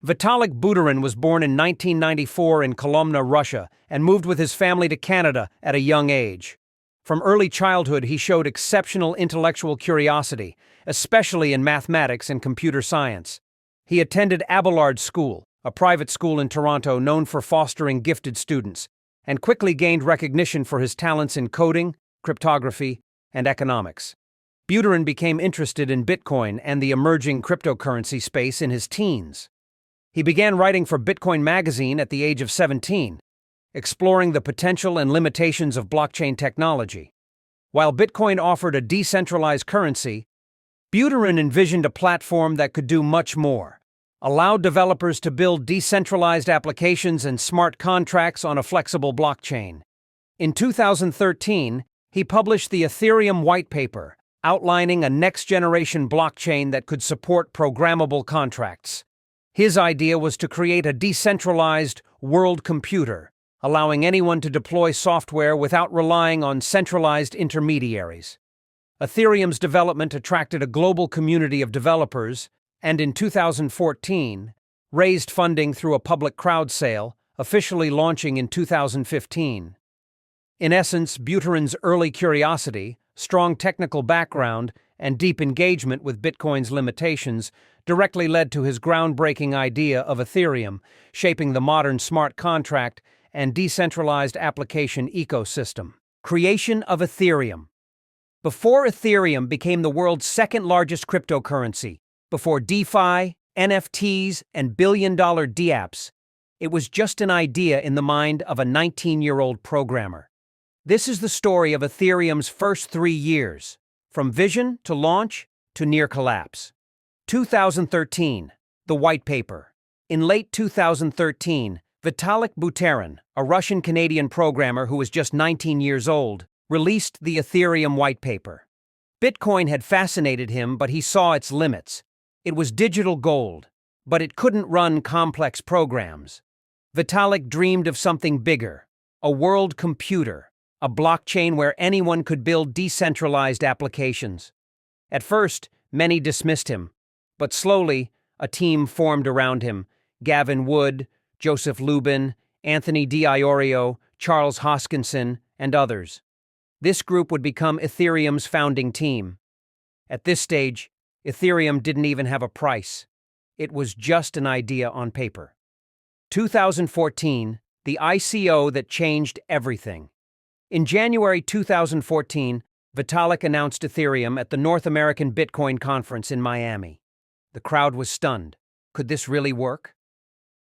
Vitalik Buterin was born in 1994 in Kolomna, Russia, and moved with his family to Canada at a young age. From early childhood, he showed exceptional intellectual curiosity, especially in mathematics and computer science. He attended Abelard School, a private school in Toronto known for fostering gifted students, and quickly gained recognition for his talents in coding, cryptography, and economics. Buterin became interested in Bitcoin and the emerging cryptocurrency space in his teens. He began writing for Bitcoin magazine at the age of 17, exploring the potential and limitations of blockchain technology. While Bitcoin offered a decentralized currency, Buterin envisioned a platform that could do much more, allow developers to build decentralized applications and smart contracts on a flexible blockchain. In 2013, he published the Ethereum white paper, outlining a next-generation blockchain that could support programmable contracts. His idea was to create a decentralized world computer, allowing anyone to deploy software without relying on centralized intermediaries. Ethereum's development attracted a global community of developers, and in 2014, raised funding through a public crowd sale, officially launching in 2015. In essence, Buterin's early curiosity, strong technical background, and deep engagement with Bitcoin's limitations directly led to his groundbreaking idea of Ethereum, shaping the modern smart contract and decentralized application ecosystem. Creation of Ethereum. Before Ethereum became the world's second-largest cryptocurrency, before DeFi, NFTs, and billion-dollar dApps, it was just an idea in the mind of a 19-year-old programmer. This is the story of Ethereum's first 3 years, from vision to launch to near collapse. 2013, the white paper. In late 2013, Vitalik Buterin, a Russian-Canadian programmer who was just 19 years old, released the Ethereum white paper. Bitcoin had fascinated him, but he saw its limits. It was digital gold, but it couldn't run complex programs. Vitalik dreamed of something bigger, a world computer, a blockchain where anyone could build decentralized applications. At first, many dismissed him, but slowly, a team formed around him: Gavin Wood, Joseph Lubin, Anthony D'Iorio, Charles Hoskinson, and others. This group would become Ethereum's founding team. At this stage, Ethereum didn't even have a price. It was just an idea on paper. 2014, the ICO that changed everything. In January 2014, Vitalik announced Ethereum at the North American Bitcoin Conference in Miami. The crowd was stunned. Could this really work?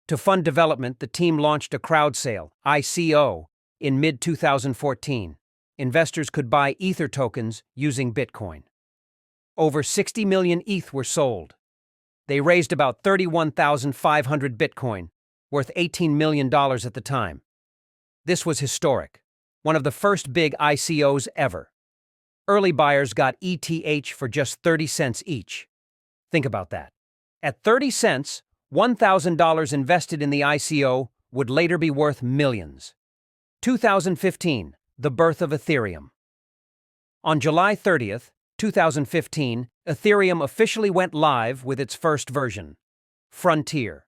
To fund development, the team launched a crowd sale, ICO, in mid-2014. Investors could buy Ether tokens using Bitcoin. Over 60 million ETH were sold. They raised about 31,500 Bitcoin, worth $18 million at the time. This was historic, one of the first big ICOs ever. Early buyers got ETH for just 30 cents each. Think about that. At 30 cents, $1,000 invested in the ICO would later be worth millions. 2015, the birth of Ethereum. On July 30th, 2015, Ethereum officially went live with its first version, Frontier.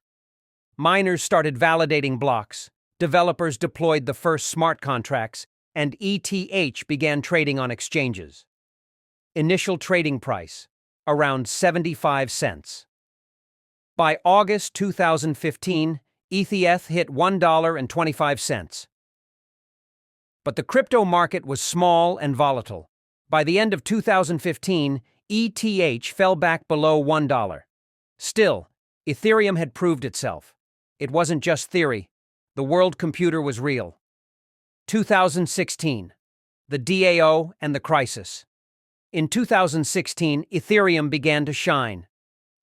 Miners started validating blocks, developers deployed the first smart contracts, and ETH began trading on exchanges. Initial trading price, around 75 cents. By August 2015, ETH hit $1.25. But the crypto market was small and volatile. By the end of 2015, ETH fell back below $1. Still, Ethereum had proved itself. It wasn't just theory. The world computer was real. 2016, the DAO and the crisis. In 2016, Ethereum began to shine.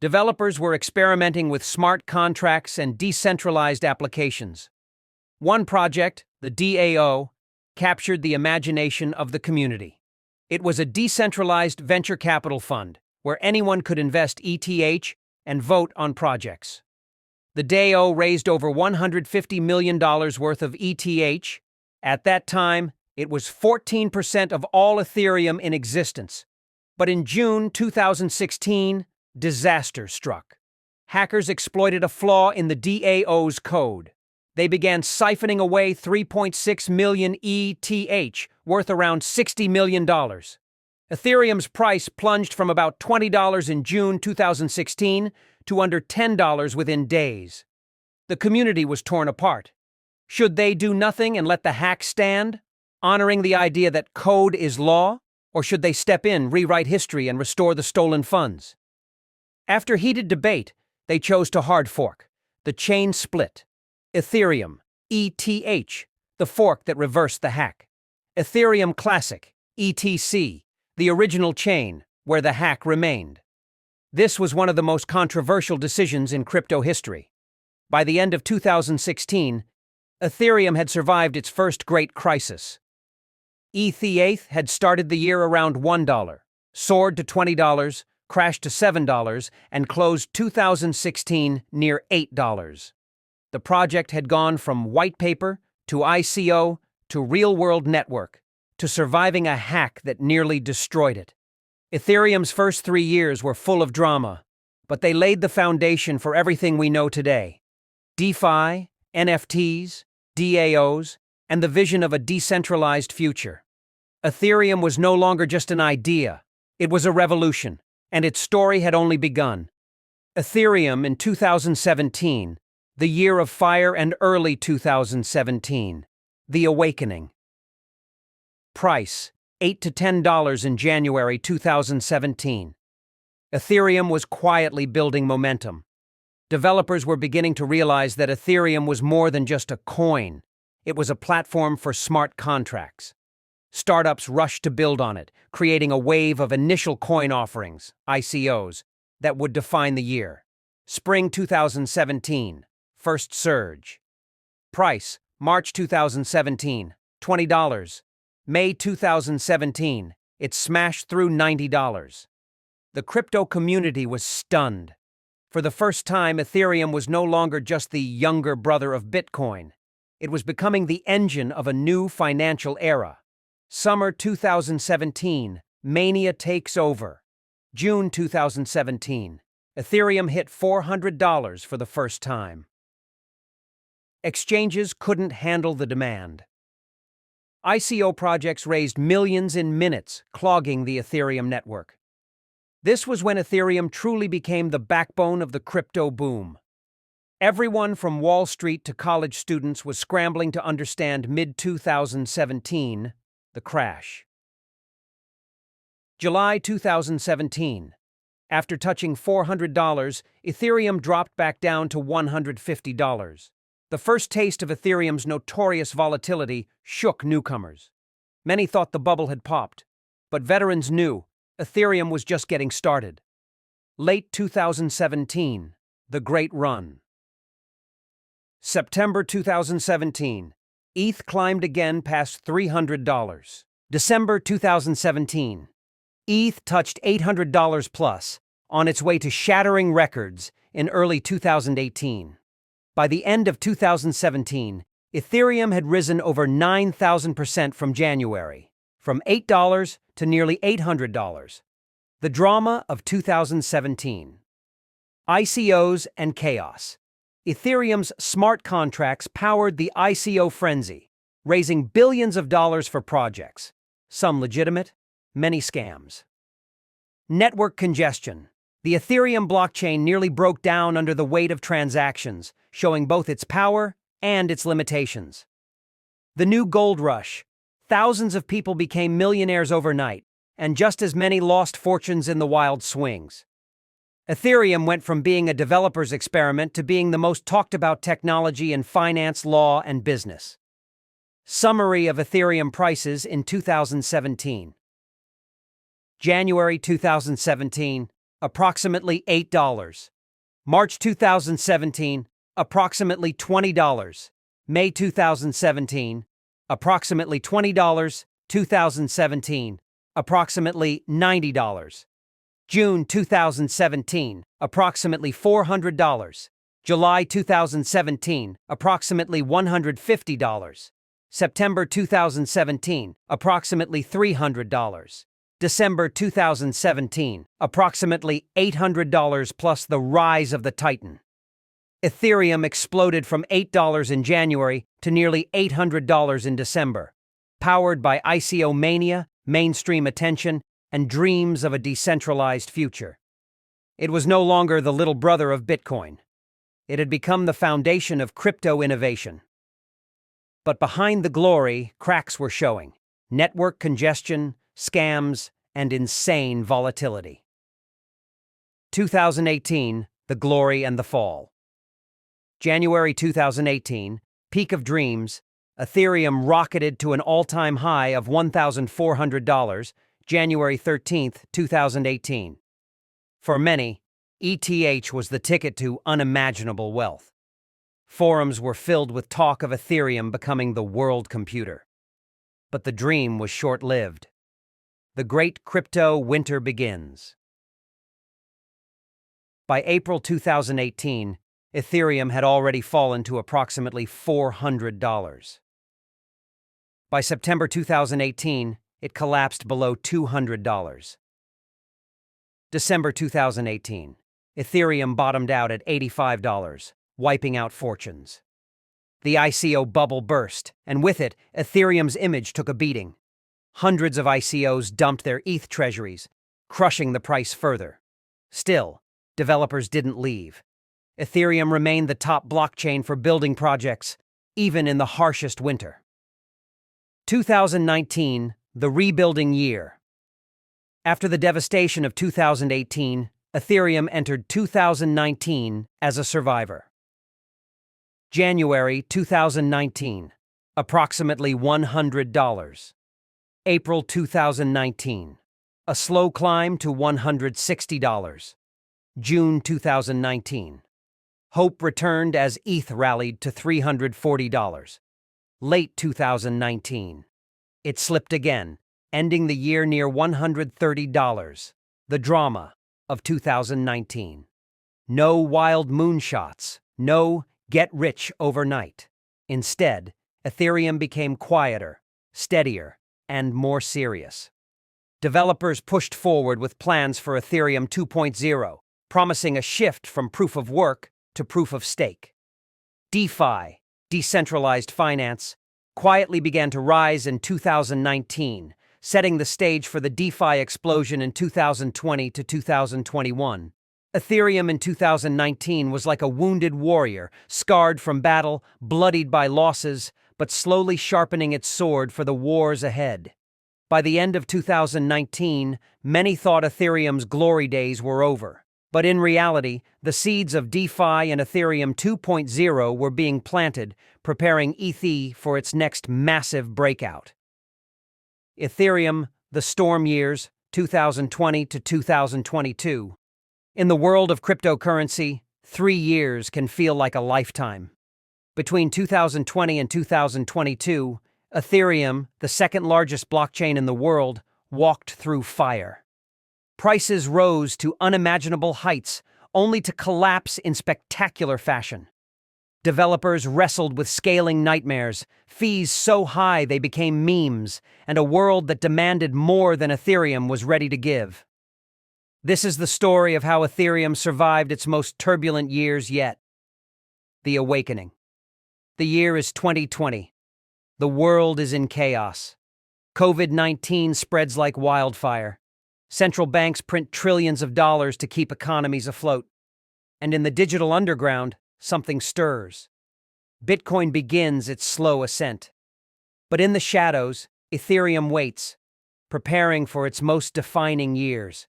Developers were experimenting with smart contracts and decentralized applications. One project, the DAO, captured the imagination of the community. It was a decentralized venture capital fund where anyone could invest ETH and vote on projects. The DAO raised over $150 million worth of ETH. At that time, it was 14% of all Ethereum in existence. But in June 2016, disaster struck. hackers exploited a flaw in the DAO's code. They began siphoning away 3.6 million ETH, worth around $60 million. Ethereum's price plunged from about $20 in June 2016 to under $10 within days. The community was torn apart. Should they do nothing and let the hack stand, honoring the idea that code is law? Or should they step in, rewrite history, and restore the stolen funds? After heated debate, they chose to hard fork. The chain split. Ethereum, ETH, the fork that reversed the hack. Ethereum Classic, ETC, the original chain, where the hack remained. This was one of the most controversial decisions in crypto history. By the end of 2016, Ethereum had survived its first great crisis. ETH had started the year around $1, soared to $20, crashed to $7, and closed 2016 near $8. The project had gone from white paper to ICO to real-world network to surviving a hack that nearly destroyed it. Ethereum's first 3 years were full of drama, but they laid the foundation for everything we know today. DeFi, NFTs, DAOs, and the vision of a decentralized future. Ethereum was no longer just an idea, it was a revolution, and its story had only begun. Ethereum in 2017, the year of fire, and early 2017, the awakening. Price, $8 to $10 in January 2017. Ethereum was quietly building momentum. Developers were beginning to realize that Ethereum was more than just a coin. It was a platform for smart contracts. Startups rushed to build on it, creating a wave of initial coin offerings, ICOs, that would define the year. Spring 2017, first surge. Price, March 2017, $20. May 2017, it smashed through $90. The crypto community was stunned. For the first time, Ethereum was no longer just the younger brother of Bitcoin. It was becoming the engine of a new financial era. Summer 2017, mania takes over. June 2017, Ethereum hit $400 for the first time. Exchanges couldn't handle the demand. ICO projects raised millions in minutes, clogging the Ethereum network. This was when Ethereum truly became the backbone of the crypto boom. Everyone from Wall Street to college students was scrambling to understand mid-2017, the crash. July 2017. After touching $400, Ethereum dropped back down to $150. The first taste of Ethereum's notorious volatility shook newcomers. Many thought the bubble had popped, but veterans knew Ethereum was just getting started. Late 2017, the Great Run. September 2017, ETH climbed again past $300. December 2017, ETH touched $800 plus, on its way to shattering records in early 2018. By the end of 2017, Ethereum had risen over 9,000% from January, from $8 to nearly $800. The drama of 2017. ICOs and chaos. Ethereum's smart contracts powered the ICO frenzy, raising billions of dollars for projects, some legitimate, many scams. Network congestion. The Ethereum blockchain nearly broke down under the weight of transactions, showing both its power and its limitations. The new gold rush. Thousands of people became millionaires overnight, and just as many lost fortunes in the wild swings. Ethereum went from being a developer's experiment to being the most talked about technology in finance, law, and business. Summary of Ethereum prices in 2017. January 2017, approximately $8. March 2017, approximately $20. May 2017, approximately $20. 2017, approximately $90. June 2017, approximately $400. July 2017, approximately $150. September 2017, approximately $300. December 2017, approximately $800 plus the rise of the Titan. Ethereum exploded from $8 in January to nearly $800 in December, powered by ICO mania, mainstream attention, and dreams of a decentralized future. It was no longer the little brother of Bitcoin. It had become the foundation of crypto innovation. But behind the glory, cracks were showing: network congestion, scams, and insane volatility. 2018, the glory and the fall. January 2018, peak of dreams, Ethereum rocketed to an all-time high of $1,400, January 13, 2018. For many, ETH was the ticket to unimaginable wealth. Forums were filled with talk of Ethereum becoming the world computer. But the dream was short-lived. The great crypto winter begins. By April 2018, Ethereum had already fallen to approximately $400. By September 2018, it collapsed below $200. December 2018, Ethereum bottomed out at $85, wiping out fortunes. The ICO bubble burst, and with it, Ethereum's image took a beating. Hundreds of ICOs dumped their ETH treasuries, crushing the price further. Still, developers didn't leave. Ethereum remained the top blockchain for building projects, even in the harshest winter. 2019, the rebuilding year. After the devastation of 2018, Ethereum entered 2019 as a survivor. January 2019, approximately $100. April 2019, a slow climb to $160. June 2019, hope returned as ETH rallied to $340. Late 2019, it slipped again, ending the year near $130. The drama of 2019. No wild moonshots, no get rich overnight. Instead, Ethereum became quieter, steadier, and more serious. Developers pushed forward with plans for Ethereum 2.0, promising a shift from proof of work to proof of stake. DeFi, decentralized finance, quietly began to rise in 2019, setting the stage for the DeFi explosion in 2020 to 2021. Ethereum in 2019 was like a wounded warrior, scarred from battle, bloodied by losses, but slowly sharpening its sword for the wars ahead. By the end of 2019, many thought Ethereum's glory days were over. But in reality, the seeds of DeFi and Ethereum 2.0 were being planted, preparing ETH for its next massive breakout. Ethereum, the storm years, 2020 to 2022. In the world of cryptocurrency, 3 years can feel like a lifetime. Between 2020 and 2022, Ethereum, the second largest blockchain in the world, walked through fire. Prices rose to unimaginable heights, only to collapse in spectacular fashion. Developers wrestled with scaling nightmares, fees so high they became memes, and a world that demanded more than Ethereum was ready to give. This is the story of how Ethereum survived its most turbulent years yet. The awakening. The year is 2020. The world is in chaos. COVID-19 spreads like wildfire. Central banks print trillions of dollars to keep economies afloat. And in the digital underground, something stirs. Bitcoin begins its slow ascent. But in the shadows, Ethereum waits, preparing for its most defining years.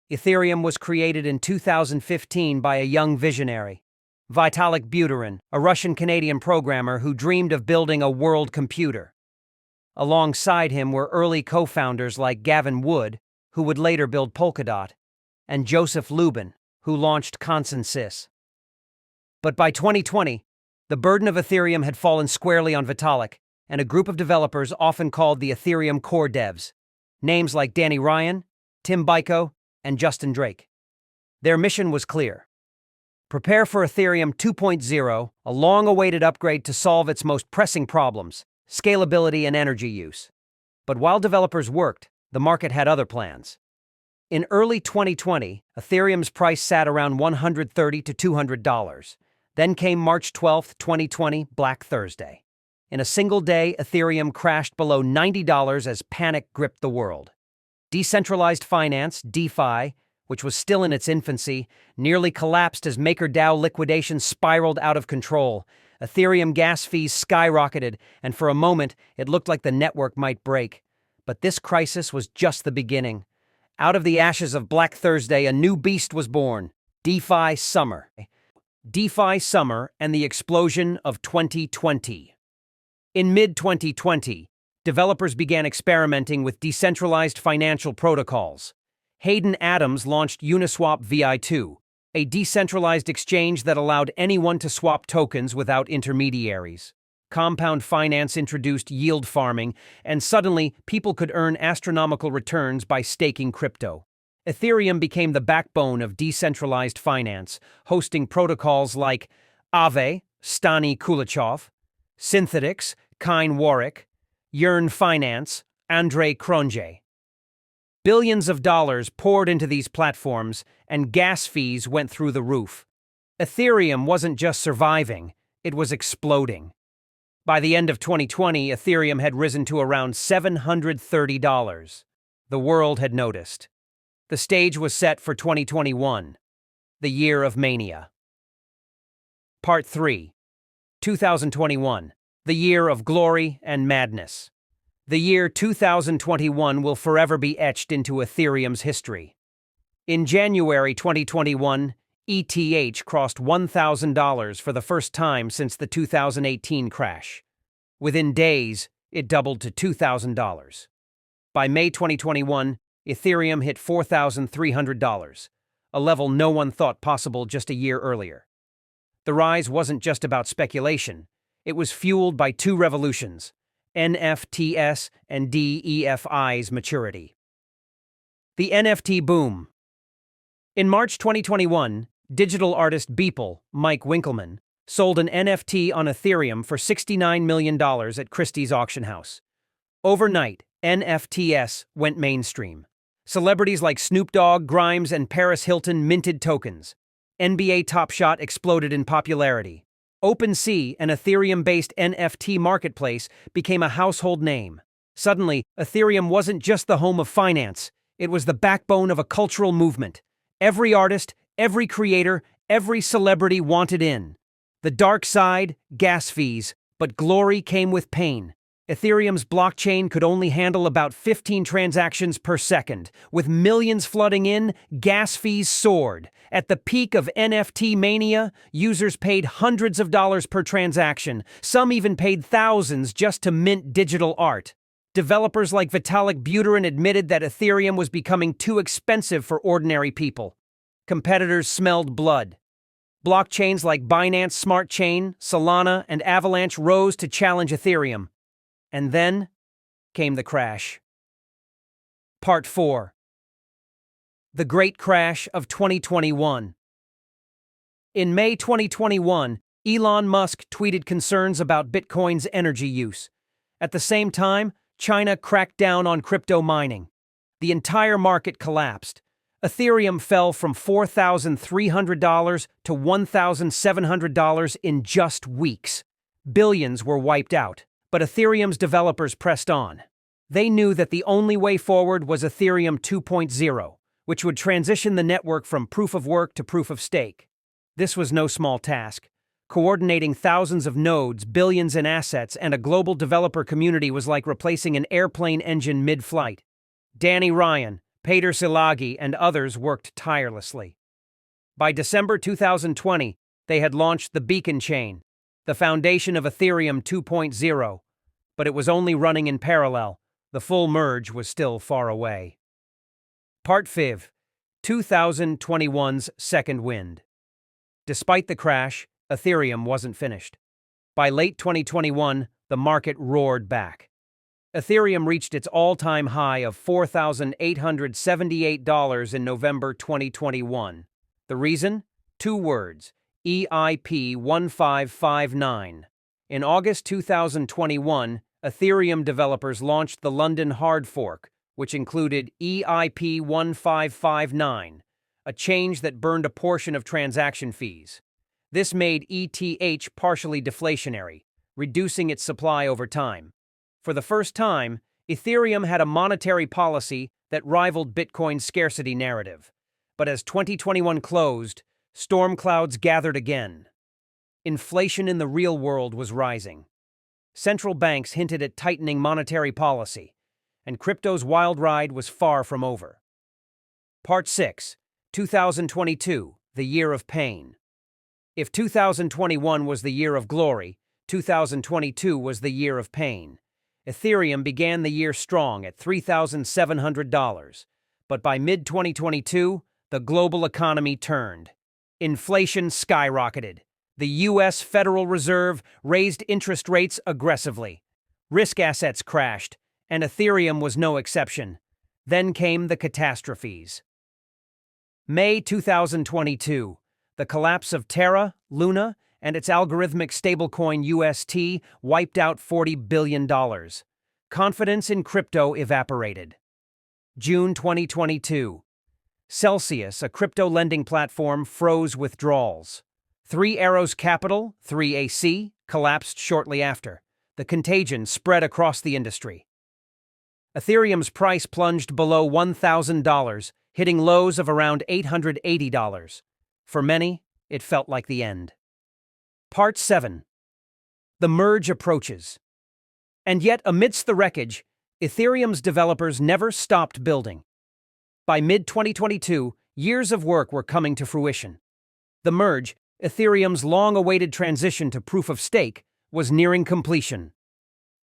Ethereum was created in 2015 by a young visionary, Vitalik Buterin, a Russian-Canadian programmer who dreamed of building a world computer. Alongside him were early co-founders like Gavin Wood, who would later build Polkadot, and Joseph Lubin, who launched Consensys. But by 2020, the burden of Ethereum had fallen squarely on Vitalik and a group of developers often called the Ethereum core devs, names like Danny Ryan, Tim Byko, and Justin Drake. Their mission was clear: prepare for Ethereum 2.0, a long-awaited upgrade to solve its most pressing problems, scalability and energy use. But while developers worked, the market had other plans. In early 2020, Ethereum's price sat around $130 to $200. Then came March 12, 2020, Black Thursday. In a single day, Ethereum crashed below $90 as panic gripped the world. Decentralized finance, DeFi, which was still in its infancy, nearly collapsed as MakerDAO liquidation spiraled out of control. Ethereum gas fees skyrocketed, and for a moment, it looked like the network might break. But this crisis was just the beginning. Out of the ashes of Black Thursday, a new beast was born: DeFi Summer. DeFi Summer and the explosion of 2020. In mid-2020, developers began experimenting with decentralized financial protocols. Hayden Adams launched Uniswap VI2, a decentralized exchange that allowed anyone to swap tokens without intermediaries. Compound Finance introduced yield farming, and suddenly people could earn astronomical returns by staking crypto. Ethereum became the backbone of decentralized finance, hosting protocols like Aave, Stani Kulachov, Synthetix, Kine Warwick, Yearn Finance, Andrei Kronje. Billions of dollars poured into these platforms, and gas fees went through the roof. Ethereum wasn't just surviving, it was exploding. By the end of 2020, Ethereum had risen to around $730. The world had noticed. The stage was set for 2021, the year of mania. Part 3. 2021, the year of glory and madness. The year 2021 will forever be etched into Ethereum's history. In January 2021, ETH crossed $1,000 for the first time since the 2018 crash. Within days, it doubled to $2,000. By May 2021, Ethereum hit $4,300, a level no one thought possible just a year earlier. The rise wasn't just about speculation. It was fueled by two revolutions: NFTs and DeFi's maturity. The NFT boom. In March 2021, digital artist Beeple, Mike Winkelmann, sold an NFT on Ethereum for $69 million at Christie's auction house. Overnight, NFTs went mainstream. Celebrities like Snoop Dogg, Grimes, and Paris Hilton minted tokens. NBA Top Shot exploded in popularity. OpenSea, an Ethereum-based NFT marketplace, became a household name. Suddenly, Ethereum wasn't just the home of finance. It was the backbone of a cultural movement. Every artist, every creator, every celebrity wanted in. The dark side, gas fees, but glory came with pain. Ethereum's blockchain could only handle about 15 transactions per second. With millions flooding in, gas fees soared. At the peak of NFT mania, users paid hundreds of dollars per transaction. Some even paid thousands just to mint digital art. Developers like Vitalik Buterin admitted that Ethereum was becoming too expensive for ordinary people. Competitors smelled blood. Blockchains like Binance Smart Chain, Solana, and Avalanche rose to challenge Ethereum. And then came the crash. Part 4. The Great Crash of 2021. In May 2021, Elon Musk tweeted concerns about Bitcoin's energy use. At the same time, China cracked down on crypto mining. The entire market collapsed. Ethereum fell from $4,300 to $1,700 in just weeks. Billions were wiped out. But Ethereum's developers pressed on. They knew that the only way forward was Ethereum 2.0, which would transition the network from proof of work to proof of stake. This was no small task. Coordinating thousands of nodes, billions in assets, and a global developer community was like replacing an airplane engine mid-flight. Danny Ryan, Peter Szilagyi, and others worked tirelessly. By December 2020, they had launched the Beacon Chain, the foundation of Ethereum 2.0, but it was only running in parallel. The full merge was still far away. Part 5. 2021's second wind. Despite the crash, Ethereum wasn't finished. By late 2021, the market roared back. Ethereum reached its all-time high of $4,878 in November 2021. The reason? Two words: EIP 1559. In August 2021, Ethereum developers launched the London hard fork, which included EIP 1559, a change that burned a portion of transaction fees. This made ETH partially deflationary, reducing its supply over time. For the first time, Ethereum had a monetary policy that rivaled Bitcoin's scarcity narrative. But as 2021 closed, storm clouds gathered again. Inflation in the real world was rising. Central banks hinted at tightening monetary policy, and crypto's wild ride was far from over. Part 6. 2022, the Year of Pain. If 2021 was the year of glory, 2022 was the year of pain. Ethereum began the year strong at $3,700, but by mid-2022, the global economy turned. Inflation skyrocketed. The U.S. Federal Reserve raised interest rates aggressively. Risk assets crashed, and Ethereum was no exception. Then came the catastrophes. May 2022, the collapse of Terra, Luna, and its algorithmic stablecoin UST wiped out $40 billion. Confidence in crypto evaporated. June 2022. Celsius, a crypto lending platform, froze withdrawals. Three Arrows Capital, 3AC, collapsed shortly after. The contagion spread across the industry. Ethereum's price plunged below $1,000, hitting lows of around $880. For many, it felt like the end. Part 7. The merge approaches. And yet, amidst the wreckage, Ethereum's developers never stopped building. By mid-2022, years of work were coming to fruition. The merge, Ethereum's long-awaited transition to proof-of-stake, was nearing completion.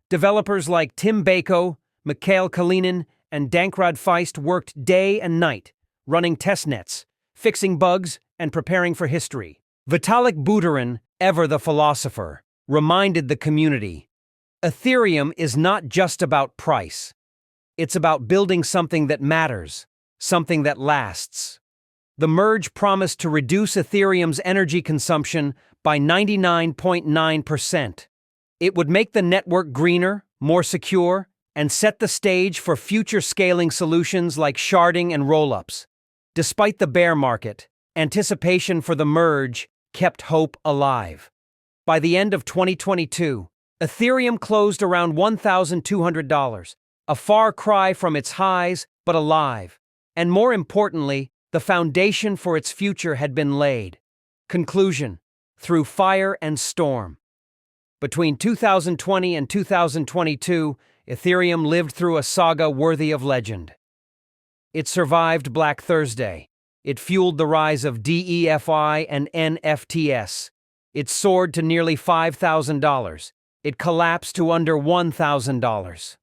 Developers like Tim Bako, Mikhail Kalinin, and Dankrad Feist worked day and night, running testnets, fixing bugs, and preparing for history. Vitalik Buterin, ever the philosopher, reminded the community, Ethereum is not just about price. It's about building something that matters, something that lasts. The merge promised to reduce Ethereum's energy consumption by 99.9%. It would make the network greener, more secure, and set the stage for future scaling solutions like sharding and rollups. Despite the bear market, anticipation for the merge kept hope alive. By the end of 2022, Ethereum closed around $1,200, a far cry from its highs, but alive. And more importantly, the foundation for its future had been laid. Conclusion: through fire and storm. Between 2020 and 2022, Ethereum lived through a saga worthy of legend. It survived Black Thursday. It fueled the rise of DEFI and NFTs. It soared to nearly $5,000. It collapsed to under $1,000.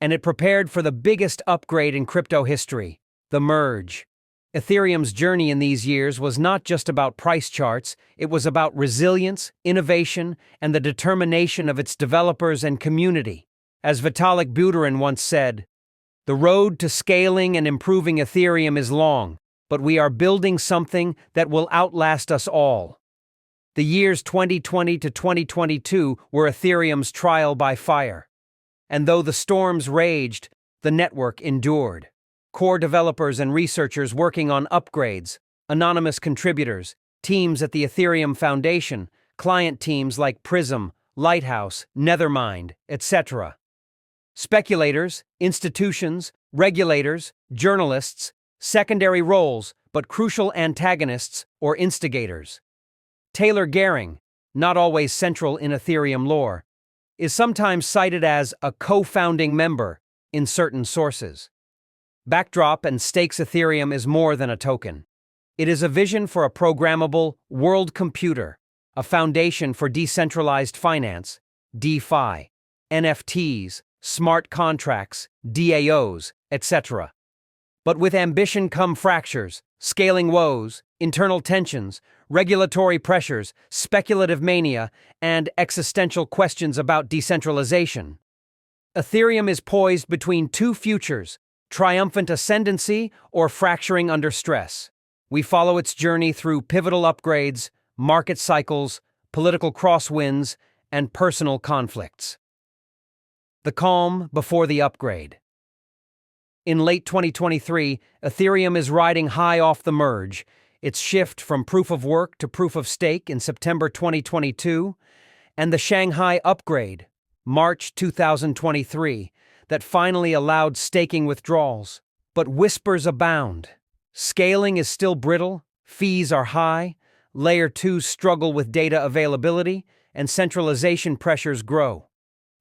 And it prepared for the biggest upgrade in crypto history, the merge. Ethereum's journey in these years was not just about price charts, it was about resilience, innovation, and the determination of its developers and community. As Vitalik Buterin once said, "The road to scaling and improving Ethereum is long, but we are building something that will outlast us all." The years 2020 to 2022 were Ethereum's trial by fire. And though the storms raged, the network endured. Core developers and researchers working on upgrades, anonymous contributors, teams at the Ethereum Foundation, client teams like Prism, Lighthouse, Nethermind, etc. Speculators, institutions, regulators, journalists, secondary roles, but crucial antagonists or instigators. Taylor Gehring, not always central in Ethereum lore, is sometimes cited as a co-founding member in certain sources. Backdrop and Stakes Ethereum is more than a token. It is a vision for a programmable world computer, a foundation for decentralized finance, DeFi, NFTs, smart contracts, DAOs, etc. But with ambition come fractures, scaling woes, internal tensions, regulatory pressures, speculative mania, and existential questions about decentralization. Ethereum is poised between two futures: triumphant ascendancy or fracturing under stress. We follow its journey through pivotal upgrades, market cycles, political crosswinds, and personal conflicts. The calm before the upgrade. In late 2023, Ethereum is riding high off the merge. Its shift from proof of work to proof of stake in September 2022, and the Shanghai upgrade, March 2023, that finally allowed staking withdrawals. But whispers abound. Scaling is still brittle, fees are high, Layer 2s struggle with data availability, and centralization pressures grow.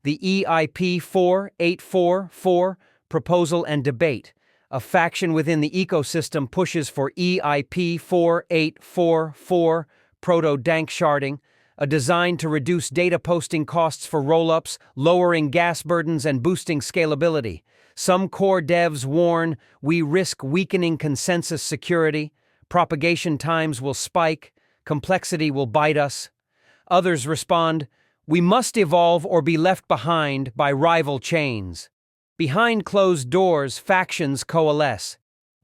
The EIP 4844 proposal and debate. A faction within the ecosystem pushes for EIP 4844 proto-dank sharding, a design to reduce data posting costs for rollups, lowering gas burdens and boosting scalability. Some core devs warn we risk weakening consensus security, propagation times will spike, complexity will bite us. Others respond, we must evolve or be left behind by rival chains. Behind closed doors, factions coalesce.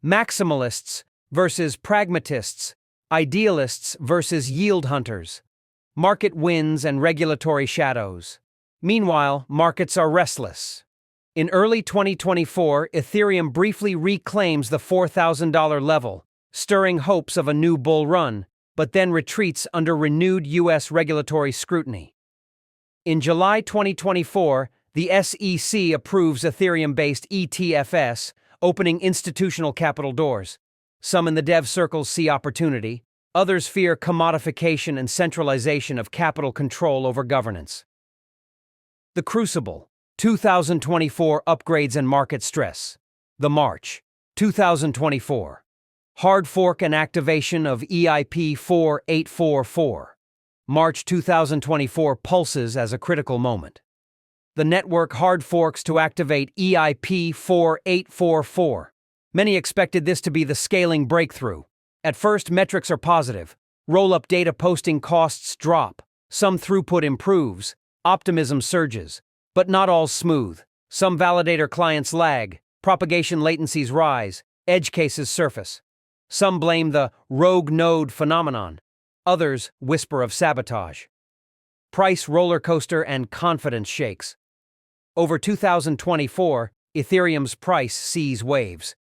Maximalists versus pragmatists, idealists versus yield hunters. Market wins and regulatory shadows. Meanwhile, markets are restless. In early 2024, Ethereum briefly reclaims the $4,000 level, stirring hopes of a new bull run, but then retreats under renewed U.S. regulatory scrutiny. In July 2024, the SEC approves Ethereum-based ETFs, opening institutional capital doors. Some in the dev circles see opportunity, others fear commodification and centralization of capital control over governance. The Crucible, 2024 Upgrades and Market Stress. The March, 2024. Hard fork and activation of EIP 4844. March 2024 pulses as a critical moment. The network hard forks to activate EIP 4844. Many expected this to be the scaling breakthrough. At first, metrics are positive. Roll-up data posting costs drop. Some throughput improves. Optimism surges. But not all smooth. Some validator clients lag. Propagation latencies rise. Edge cases surface. Some blame the rogue node phenomenon. Others whisper of sabotage. Price roller coaster and confidence shakes. Over 2024, Ethereum's price sees waves.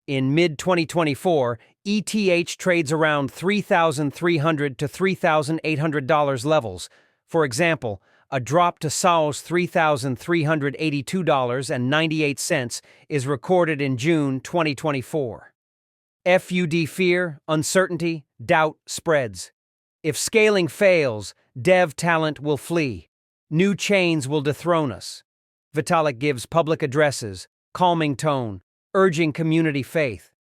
In mid-2024, ETH trades around $3,300 to $3,800 levels. For example, a drop to SAO's $3,382.98 is recorded in June 2024. FUD fear, uncertainty, doubt spreads. If scaling fails, dev talent will flee. New chains will dethrone us. Vitalik gives public addresses, calming tone, urging community faith.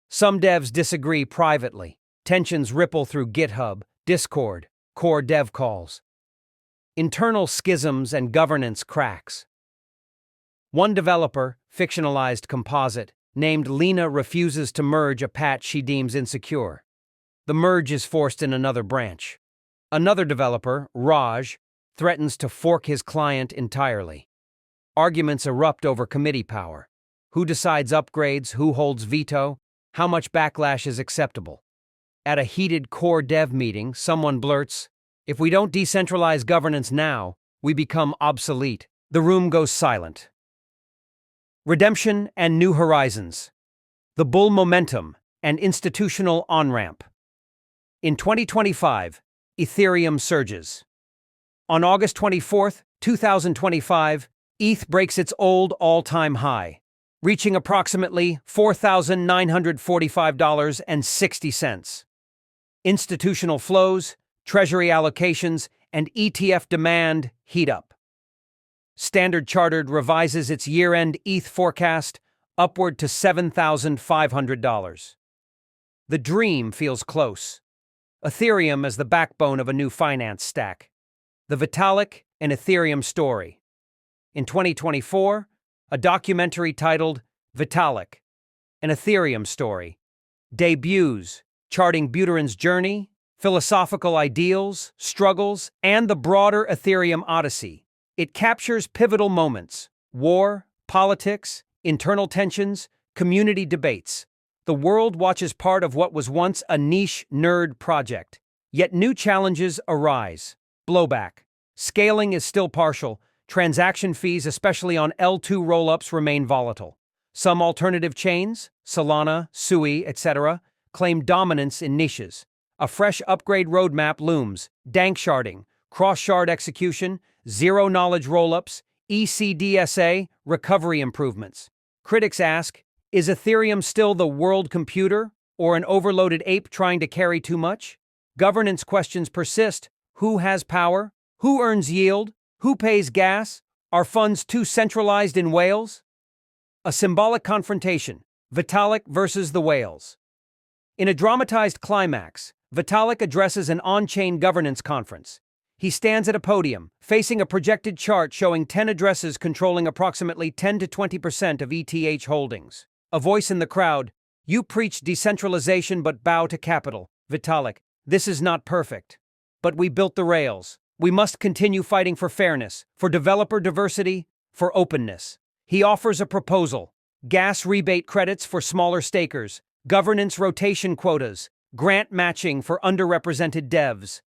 Some devs disagree privately. Tensions ripple through GitHub, Discord, core dev calls. Internal schisms and governance cracks. One developer, fictionalized composite, named Lena refuses to merge a patch she deems insecure. The merge is forced in another branch. Another developer, Raj, threatens to fork his client entirely. Arguments erupt over committee power. Who decides upgrades, who holds veto, how much backlash is acceptable. At a heated core dev meeting, someone blurts, "If we don't decentralize governance now, we become obsolete." The room goes silent. Redemption and new horizons. The bull momentum and institutional on-ramp. In 2025, Ethereum surges. On August 24, 2025, ETH breaks its old all-time high, reaching approximately $4,945.60. Institutional flows, treasury allocations, and ETF demand heat up. Standard Chartered revises its year-end ETH forecast upward to $7,500. The dream feels close. Ethereum as the backbone of a new finance stack. The Vitalik and Ethereum story. In 2024, a documentary titled Vitalik, an Ethereum story, debuts, charting Buterin's journey, philosophical ideals, struggles, and the broader Ethereum odyssey. It captures pivotal moments: war, politics, internal tensions, community debates. The world watches part of what was once a niche nerd project. Yet new challenges arise. Blowback. Scaling is still partial. Transaction fees, especially on L2 rollups, remain volatile. Some alternative chains, Solana, Sui, etc., claim dominance in niches. A fresh upgrade roadmap looms: dank sharding, cross-shard execution, zero-knowledge rollups, ECDSA, recovery improvements. Critics ask, is Ethereum still the world computer, or an overloaded ape trying to carry too much? Governance questions persist. Who has power? Who earns yield? Who pays gas? Are funds too centralized in whales? A symbolic confrontation, Vitalik versus the whales. In a dramatized climax, Vitalik addresses an on-chain governance conference. He stands at a podium, facing a projected chart showing 10 addresses controlling approximately 10 to 20% of ETH holdings. A voice in the crowd, you preach decentralization but bow to capital. Vitalik, this is not perfect. But we built the rails. We must continue fighting for fairness, for developer diversity, for openness. He offers a proposal: gas rebate credits for smaller stakers, governance rotation quotas, grant matching for underrepresented devs.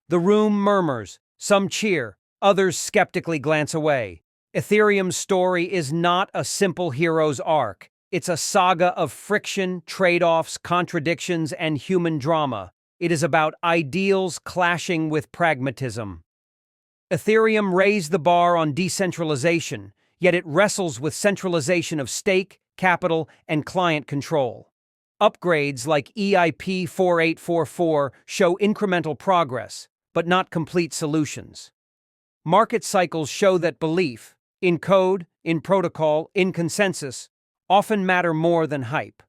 The room murmurs, some cheer, others skeptically glance away. Ethereum's story is not a simple hero's arc. It's a saga of friction, trade-offs, contradictions, and human drama. It is about ideals clashing with pragmatism. Ethereum raised the bar on decentralization, yet it wrestles with centralization of stake, capital, and client control. Upgrades like EIP 4844 show incremental progress, but not complete solutions. Market cycles show that belief, in code, in protocol, in consensus, often matter more than hype.